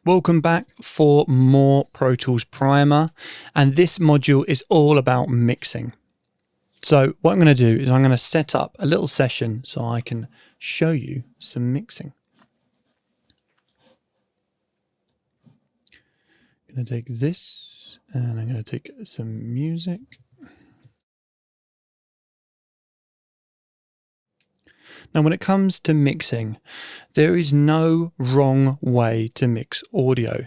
Welcome back for more Pro Tools Primer, and this module is all about mixing. So what I'm going to do is I'm going to set up a little session so I can show you some mixing. I'm going to take this and I'm going to take some music. Now, when it comes to mixing, there is no wrong way to mix audio,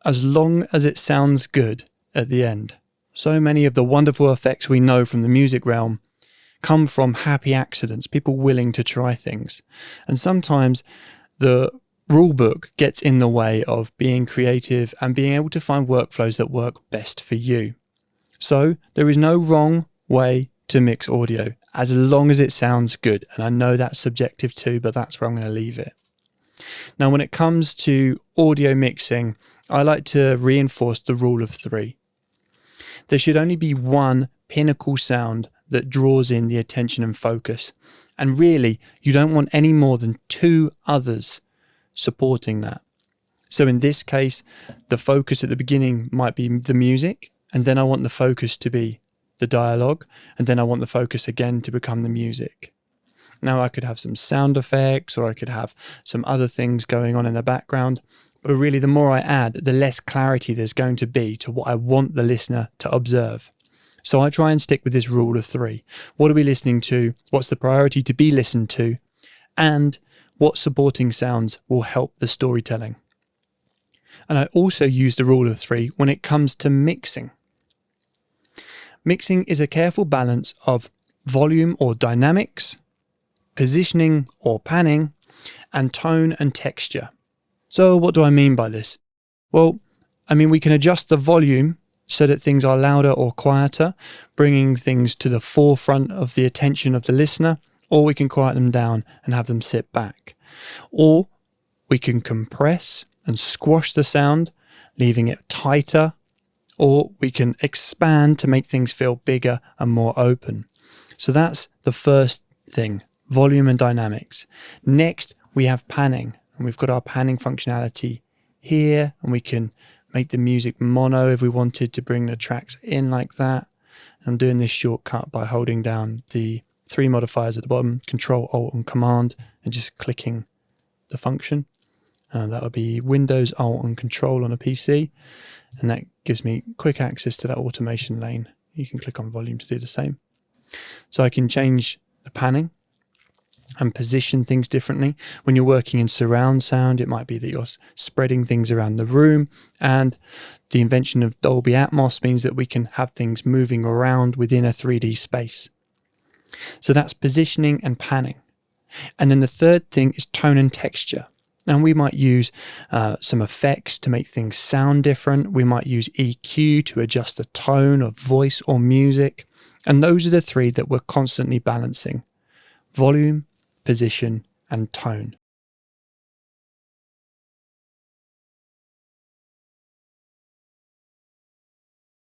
as long as it sounds good at the end. So many of the wonderful effects we know from the music realm come from happy accidents, people willing to try things. And sometimes the rule book gets in the way of being creative and being able to find workflows that work best for you. So there is no wrong way to mix audio, as long as it sounds good. And I know that's subjective too, but that's where I'm going to leave it. Now, when it comes to audio mixing, I like to reinforce the rule of 3. There should only be one pinnacle sound that draws in the attention and focus. And really, you don't want any more than 2 others supporting that. So in this case, the focus at the beginning might be the music, and then I want the focus to be the dialogue, and then I want the focus again to become the music. Now I could have some sound effects, or I could have some other things going on in the background, but really the more I add, the less clarity there's going to be to what I want the listener to observe. So I try and stick with this rule of 3. What are we listening to? What's the priority to be listened to? And what supporting sounds will help the storytelling? And I also use the rule of 3 when it comes to mixing. Mixing is a careful balance of volume or dynamics, positioning or panning, and tone and texture. So what do I mean by this? Well, we can adjust the volume so that things are louder or quieter, bringing things to the forefront of the attention of the listener, or we can quiet them down and have them sit back. Or we can compress and squash the sound, leaving it tighter, or we can expand to make things feel bigger and more open. So that's the first thing, volume and dynamics. Next, we have panning, and we've got our panning functionality here, and we can make the music mono if we wanted to bring the tracks in like that. I'm doing this shortcut by holding down the 3 modifiers at the bottom, Control, Alt, and Command, and just clicking the function. That would be Windows, Alt, and Control on a PC, and that gives me quick access to that automation lane. You can click on volume to do the same. So I can change the panning and position things differently. When you're working in surround sound, it might be that you're spreading things around the room, and the invention of Dolby Atmos means that we can have things moving around within a 3D space. So that's positioning and panning. And then the third thing is tone and texture. And we might use some effects to make things sound different. We might use EQ to adjust the tone of voice or music. And those are the 3 that we're constantly balancing: volume, position, and tone.